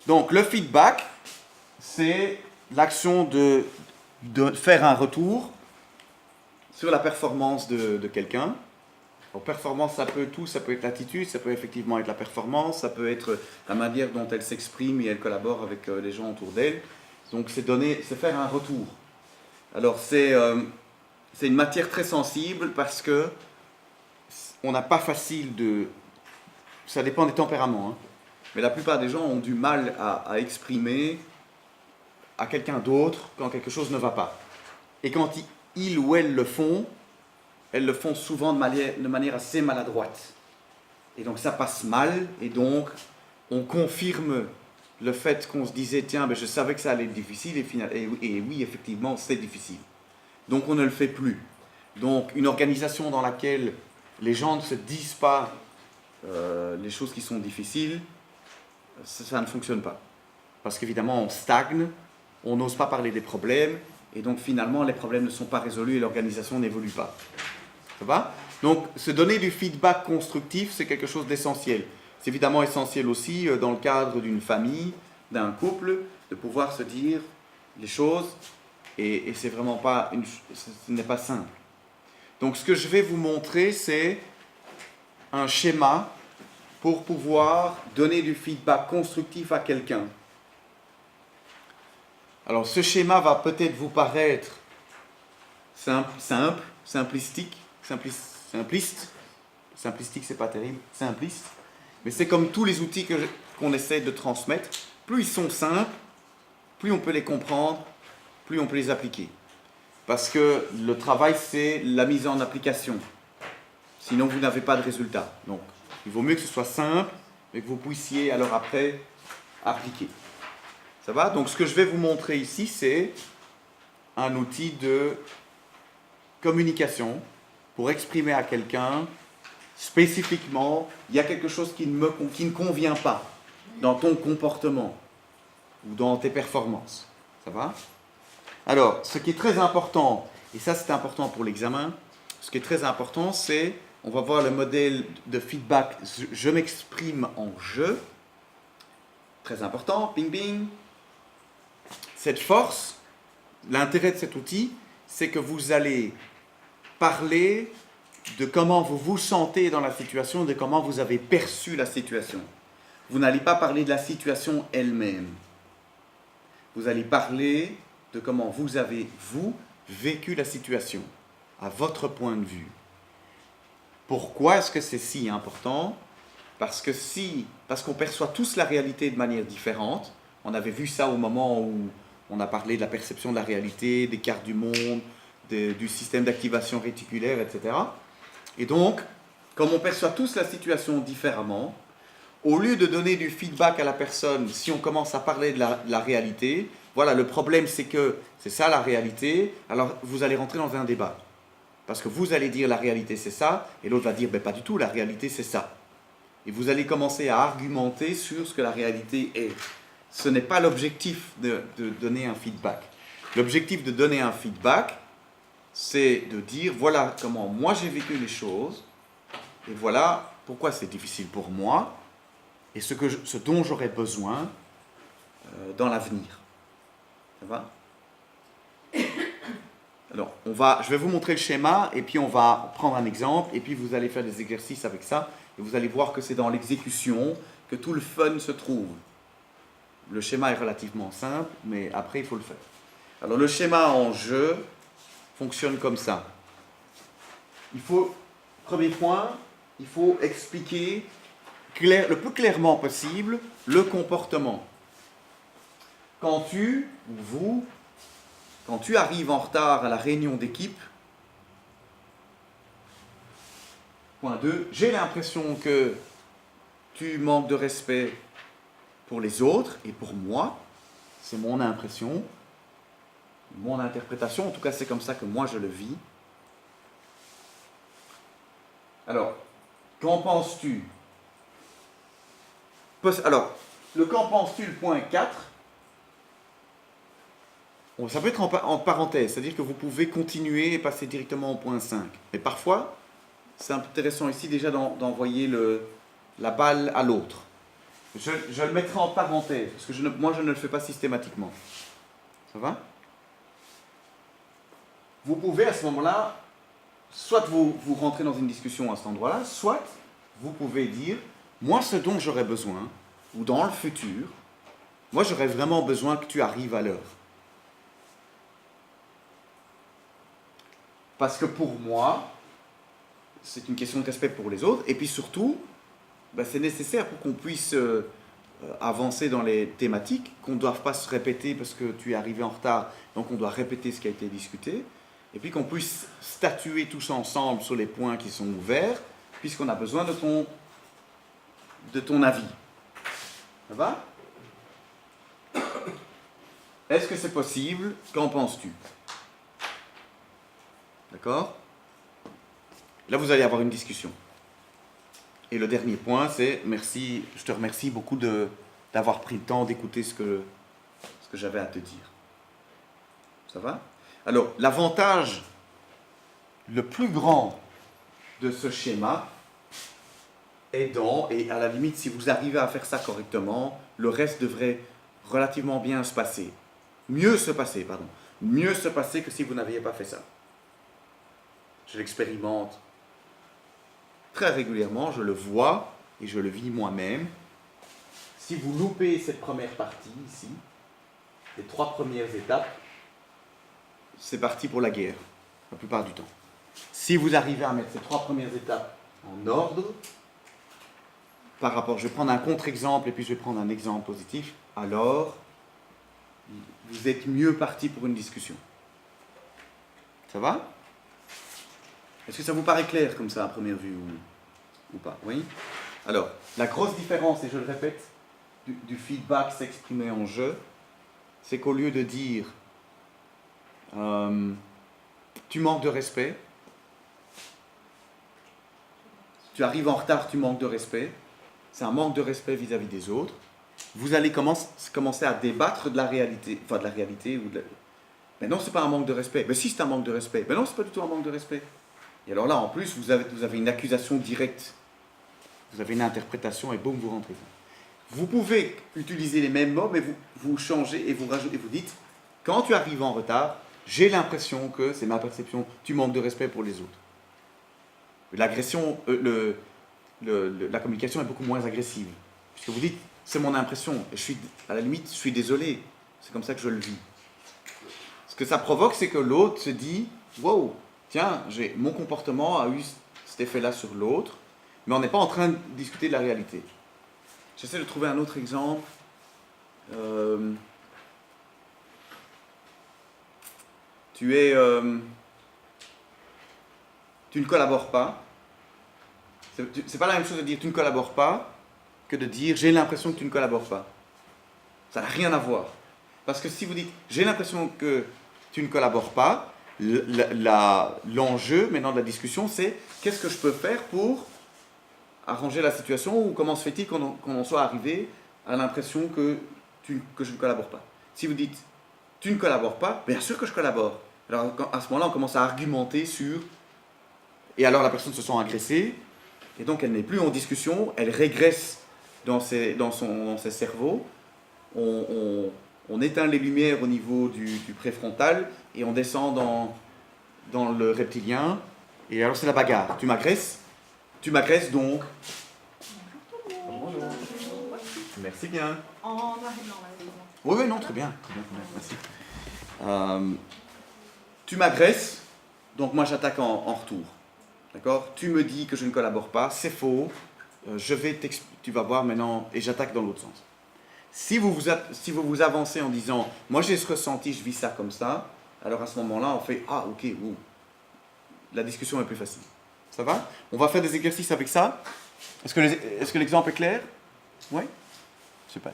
Donc, le feedback, c'est l'action de faire un retour sur la performance de quelqu'un. Alors, performance, ça peut être l'attitude, ça peut effectivement être la performance, ça peut être la manière dont elle s'exprime et elle collabore avec les gens autour d'elle. Donc, c'est faire un retour. Alors, c'est une matière très sensible parce que on n'a pas facile de... Ça dépend des tempéraments, hein. Mais la plupart des gens ont du mal à exprimer à quelqu'un d'autre quand quelque chose ne va pas. Et quand ils ou elles le font souvent de manière assez maladroite. Et donc ça passe mal, et donc on confirme le fait qu'on se disait, tiens, ben je savais que ça allait être difficile, et oui, effectivement, c'est difficile. Donc on ne le fait plus. Donc une organisation dans laquelle les gens ne se disent pas les choses qui sont difficiles, ça ne fonctionne pas. Parce qu'évidemment, on stagne, on n'ose pas parler des problèmes, et donc finalement, les problèmes ne sont pas résolus et l'organisation n'évolue pas. Ça va? Donc, se donner du feedback constructif, c'est quelque chose d'essentiel. C'est évidemment essentiel aussi dans le cadre d'une famille, d'un couple, de pouvoir se dire les choses, et c'est vraiment pas ce n'est pas simple. Donc, ce que je vais vous montrer, c'est un schéma pour pouvoir donner du feedback constructif à quelqu'un. Alors, ce schéma va peut-être vous paraître simpliste, c'est pas terrible, simpliste, mais c'est comme tous les outils qu'on essaie de transmettre, plus ils sont simples, plus on peut les comprendre, plus on peut les appliquer. Parce que le travail, c'est la mise en application. Sinon, vous n'avez pas de résultat. Donc, il vaut mieux que ce soit simple, mais que vous puissiez alors après appliquer. Ça va? Donc, ce que je vais vous montrer ici, c'est un outil de communication pour exprimer à quelqu'un spécifiquement, il y a quelque chose qui ne convient pas dans ton comportement ou dans tes performances. Ça va? Alors, ce qui est très important, et ça c'est important pour l'examen, ce qui est très important, c'est, on va voir le modèle de feedback, je m'exprime en je. Très important, ping ping. Cette force, l'intérêt de cet outil, c'est que vous allez parler de comment vous vous sentez dans la situation, de comment vous avez perçu la situation. Vous n'allez pas parler de la situation elle-même. Vous allez parler de comment vous avez, vécu la situation, à votre point de vue. Pourquoi est-ce que c'est si important? Parce qu'on perçoit tous la réalité de manière différente. On avait vu ça au moment où on a parlé de la perception de la réalité, des cartes du monde, du système d'activation réticulaire, etc. Et donc, comme on perçoit tous la situation différemment, au lieu de donner du feedback à la personne, si on commence à parler de la réalité, voilà, le problème c'est que c'est ça la réalité, alors vous allez rentrer dans un débat. Parce que vous allez dire la réalité c'est ça, et l'autre va dire ben, pas du tout, la réalité c'est ça. Et vous allez commencer à argumenter sur ce que la réalité est. Ce n'est pas l'objectif de donner un feedback. L'objectif de donner un feedback, c'est de dire voilà comment moi j'ai vécu les choses, et voilà pourquoi c'est difficile pour moi, et ce dont j'aurais besoin dans l'avenir. Ça va? Alors, je vais vous montrer le schéma, et puis on va prendre un exemple, et puis vous allez faire des exercices avec ça, et vous allez voir que c'est dans l'exécution que tout le fun se trouve. Le schéma est relativement simple, mais après il faut le faire. Alors le schéma en jeu fonctionne comme ça. Premier point, il faut expliquer le plus clairement possible le comportement. Quand tu arrives en retard à la réunion d'équipe, point 2, j'ai l'impression que tu manques de respect pour les autres et pour moi. C'est mon impression, mon interprétation, en tout cas c'est comme ça que moi je le vis. Alors, qu'en penses-tu? Alors, le qu'en penses-tu, le point 4, ça peut être en parenthèse, c'est-à-dire que vous pouvez continuer et passer directement au point 5. Mais parfois, c'est intéressant ici déjà d'envoyer la balle à l'autre. Je le mettrai en parenthèse, parce que moi je ne le fais pas systématiquement. Ça va? Vous pouvez à ce moment-là, soit vous rentrez dans une discussion à cet endroit-là, soit vous pouvez dire, moi ce dont j'aurais besoin, ou dans le futur, moi j'aurais vraiment besoin que tu arrives à l'heure. Parce que pour moi, c'est une question de respect pour les autres, et puis surtout, c'est nécessaire pour qu'on puisse avancer dans les thématiques, qu'on ne doive pas se répéter parce que tu es arrivé en retard, donc on doit répéter ce qui a été discuté, et puis qu'on puisse statuer tous ensemble sur les points qui sont ouverts, puisqu'on a besoin de ton avis. Ça va? Est-ce que c'est possible? Qu'en penses-tu? D'accord? Là, vous allez avoir une discussion. Et le dernier point, c'est merci, je te remercie beaucoup d'avoir pris le temps d'écouter ce que j'avais à te dire. Ça va? Alors, l'avantage le plus grand de ce schéma est et à la limite, si vous arrivez à faire ça correctement, le reste devrait relativement bien se passer. Mieux se passer que si vous n'aviez pas fait ça. Je l'expérimente très régulièrement, je le vois et je le vis moi-même. Si vous loupez cette première partie ici, les 3 premières étapes, c'est parti pour la guerre, la plupart du temps. Si vous arrivez à mettre ces 3 premières étapes en ordre, par rapport, je vais prendre un contre-exemple et puis je vais prendre un exemple positif, alors vous êtes mieux parti pour une discussion. Ça va? Est-ce que ça vous paraît clair comme ça à première vue ou pas? Oui? Alors, la grosse différence, et je le répète, du feedback s'exprimer en jeu, c'est qu'au lieu de dire tu manques de respect, tu arrives en retard, tu manques de respect, c'est un manque de respect vis-à-vis des autres, vous allez commencer à débattre de la réalité, mais non, c'est pas un manque de respect, mais si c'est un manque de respect, mais non, c'est pas du tout un manque de respect. Et alors là, en plus, vous avez une accusation directe. Vous avez une interprétation et boum, vous rentrez. Vous pouvez utiliser les mêmes mots, mais vous changez et vous rajoutez, et vous dites, quand tu arrives en retard, j'ai l'impression que, c'est ma perception, tu manques de respect pour les autres. L'agression, la communication est beaucoup moins agressive. Puisque vous dites, c'est mon impression, et à la limite, je suis désolé. C'est comme ça que je le vis. Ce que ça provoque, c'est que l'autre se dit, wow, tiens, mon comportement a eu cet effet-là sur l'autre, mais on n'est pas en train de discuter de la réalité. J'essaie de trouver un autre exemple. Tu ne collabores pas. C'est pas la même chose de dire tu ne collabores pas que de dire j'ai l'impression que tu ne collabores pas. Ça n'a rien à voir. Parce que si vous dites j'ai l'impression que tu ne collabores pas, l'enjeu maintenant de la discussion, c'est qu'est-ce que je peux faire pour arranger la situation ou comment se fait-il qu'on en soit arrivé à l'impression que je ne collabore pas. Si vous dites tu ne collabores pas, bien sûr que je collabore. Alors à ce moment-là, on commence à argumenter sur... Et alors la personne se sent agressée, et donc elle n'est plus en discussion, elle régresse dans ses cerveaux, on éteint les lumières au niveau du préfrontal, et on descend dans le reptilien, et alors c'est la bagarre. Tu m'agresses donc... Bonjour. Merci bien. Oui, non, très bien. Merci. Tu m'agresses, donc moi j'attaque en retour. D'accord? Tu me dis que je ne collabore pas, c'est faux. Tu vas voir maintenant, et j'attaque dans l'autre sens. Si vous vous avancez en disant, moi j'ai ce ressenti, je vis ça comme ça, alors à ce moment-là, on fait, ah ok, la discussion est plus facile. Ça va? On va faire des exercices avec ça. Est-ce que l'exemple est clair? Oui? Super.